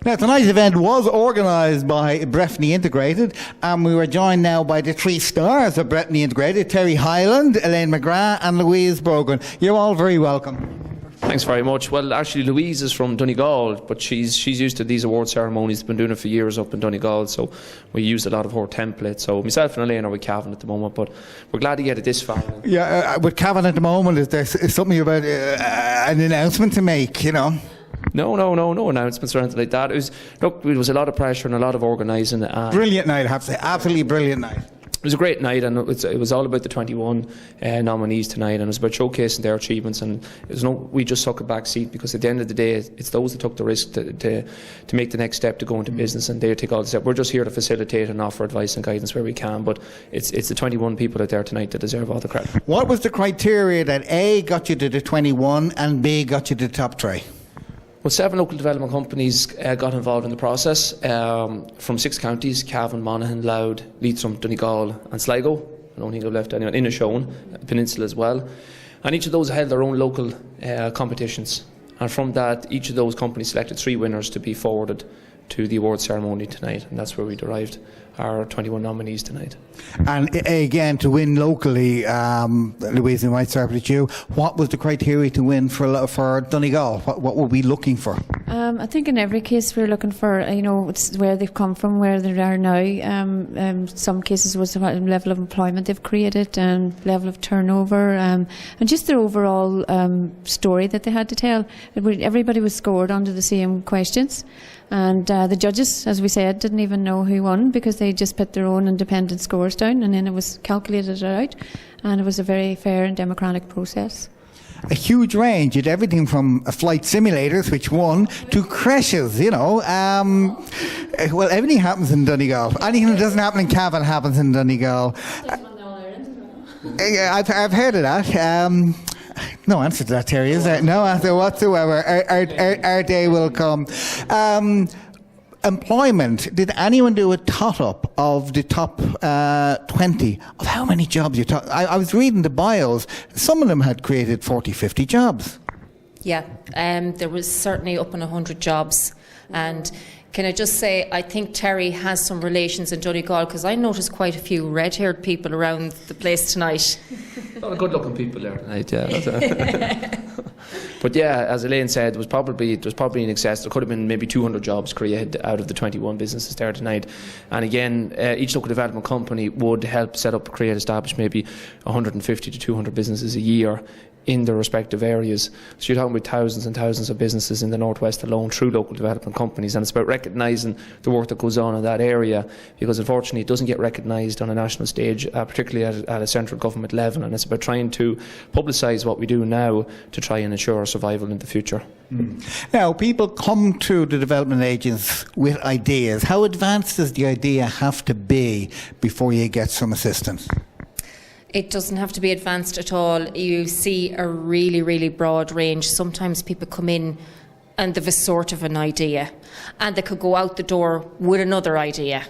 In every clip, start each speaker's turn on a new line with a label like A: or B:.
A: Now, tonight's event was organised by Breffni Integrated, and we were joined now by the three stars of Breffni Integrated, Terry Hyland, Elaine McGrath and Louise Brogan. You're all very welcome.
B: Thanks very much. Well, actually, Louise is from Donegal, but she's used to these award ceremonies. Been doing it for years up in Donegal, so we use a lot of her templates. So myself and Elaine are with Cavan at the moment, but we're glad to get it this far.
A: Yeah, with Cavan at the moment, is there something about an announcement to make? You know.
B: No announcements or anything like that. There was a lot of pressure and a lot of organising.
A: Brilliant night, I have to say. Absolutely brilliant night.
B: It was a great night, and it was all about the 21 nominees tonight, and it was about showcasing their achievements. And we just took a back seat, because at the end of the day, it's those that took the risk to make the next step to go into business, and they take all the steps. We're just here to facilitate and offer advice and guidance where we can, but it's the 21 people out there tonight that deserve all the credit. What
A: was the criteria that A, got you to the 21, and B, got you to the top three?
B: Well, 7 local development companies got involved in the process from 6 counties: Cavan, Monaghan, Louth, Leitrim, Donegal and Sligo. I don't think I've left anyone. Inishowen, Peninsula as well. And each of those held their own local competitions. And from that, each of those companies selected 3 winners to be forwarded to the award ceremony tonight. And that's where we derived our 21 nominees tonight.
A: And again, to win locally, Louise, we might start with you. What was the criteria to win for Donegal? What were we looking for?
C: I think in every case we're looking for, it's where they've come from, where they are now. Some cases was the level of employment they've created, level of turnover, and just their overall story that they had to tell. Everybody was scored under the same questions. And the judges, as we said, didn't even know who won, because they just put their own independent scores down, and then it was calculated out, and it was a very fair and democratic process.
A: A huge range. It had everything from flight simulators, which won, to crashes, Well, everything happens in Donegal. Anything that doesn't happen in Cavan happens in Donegal. I've heard of that. No answer to that, Terry, is there? No answer whatsoever. Our day will come. Employment. Did anyone do a tot-up of the top 20 of how many jobs you took? I was reading the bios. Some of them had created 40, 50 jobs.
D: Yeah, there was certainly up on 100 jobs. And can I just say, I think Terry has some relations in Donegal, because I noticed quite a few red-haired people around the place tonight.
B: A lot of good-looking people there tonight, yeah. But yeah, as Elaine said, it was probably in excess. There could have been maybe 200 jobs created out of the 21 businesses there tonight. And again, each local development company would help set up, create, establish maybe 150 to 200 businesses a year in their respective areas. So you're talking about thousands and thousands of businesses in the northwest alone through local development companies, and it's about recognising the work that goes on in that area, because unfortunately it doesn't get recognised on a national stage, particularly at a central government level, and it's about trying to publicise what we do now to try and ensure our survival in the future.
A: Now, people come to the development agents with ideas. How advanced does the idea have to be before you get some assistance?
D: It doesn't have to be advanced at all. You see a really, really broad range. Sometimes people come in and they've a sort of an idea, and they could go out the door with another idea.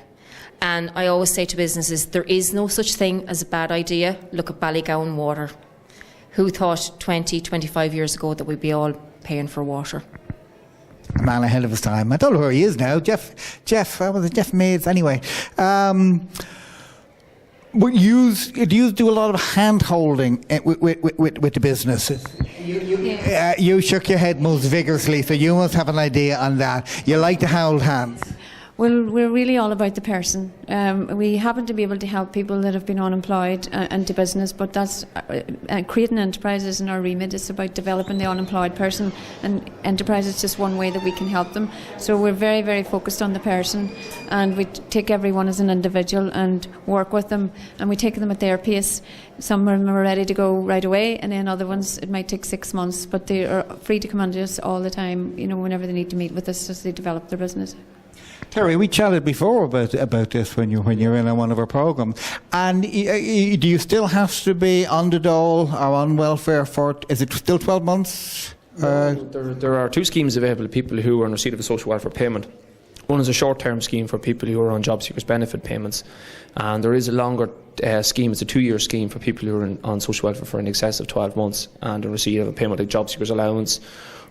D: And I always say to businesses, there is no such thing as a bad idea. Look at Ballygowan Water. Who thought 20, 25 years ago that we'd be all paying for water?
A: A man ahead of his time. I don't know where he is now. Jeff, was it Jeff Mays? Anyway. Do you do a lot of hand-holding with the business? You shook your head most vigorously, so you must have an idea on that. You like to hold hands.
C: Well, we're really all about the person. We happen to be able to help people that have been unemployed into business, but that's creating enterprises in our remit. It's about developing the unemployed person, and enterprise is just one way that we can help them. So we're very, very focused on the person, and we take everyone as an individual and work with them, and we take them at their pace. Some of them are ready to go right away, and then other ones it might take 6 months, but they are free to come under us all the time, whenever they need to meet with us as they develop their business.
A: Terry, we chatted before about this when you're in on one of our programs. And do you still have to be on the dole or on welfare for? Is it still 12 months?
B: There are 2 schemes available to people who are in receipt of a social welfare payment. One is a short-term scheme for people who are on job seekers benefit payments, and there is a longer scheme. It's a 2-year scheme for people who are on social welfare for in excess of 12 months and in receipt of a payment like job seekers allowance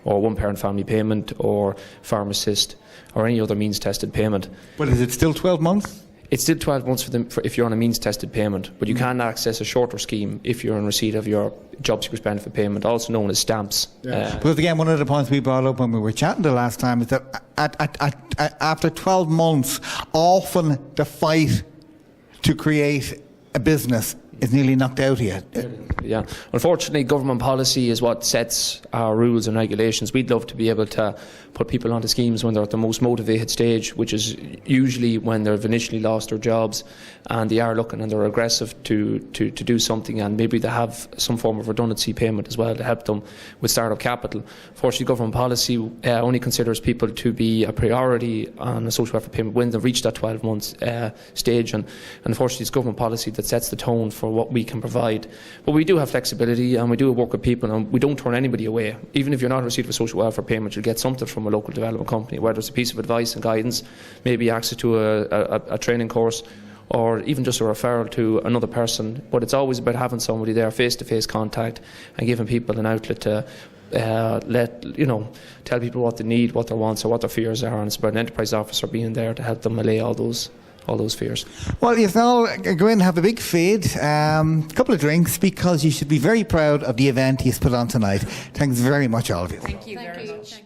B: or one parent family payment, or farm assist, or any other means tested payment.
A: But is it still 12 months?
B: It's still 12 months if you're on a means-tested payment, but you can access a shorter scheme if you're in receipt of your job seekers benefit payment, also known as stamps.
A: Because again, one of the points we brought up when we were chatting the last time is that after 12 months, often the fight to create a business is nearly knocked out of you.
B: Yeah, unfortunately, government policy is what sets our rules and regulations. We'd love to be able to put people onto schemes when they're at the most motivated stage, which is usually when they've initially lost their jobs and they are looking and they're aggressive to do something, and maybe they have some form of redundancy payment as well to help them with start-up capital. Unfortunately, government policy only considers people to be a priority on a social welfare payment when they've reached that 12 months stage, and unfortunately it's government policy that sets the tone for what we can provide. But we do have flexibility, and we do work with people, and we don't turn anybody away. Even if you're not in receipt of a social welfare payment, you'll get something from a local development company, whether it's a piece of advice and guidance, maybe access to a training course, or even just a referral to another person. But it's always about having somebody there, face-to-face contact, and giving people an outlet to tell people what they need, what their wants, or what their fears are. And it's about an enterprise officer being there to help them allay all those fears.
A: Well, you can all go in and have a big feed, a couple of drinks, because you should be very proud of the event he's put on tonight. Thanks very much, all of you.
D: Thank you very much.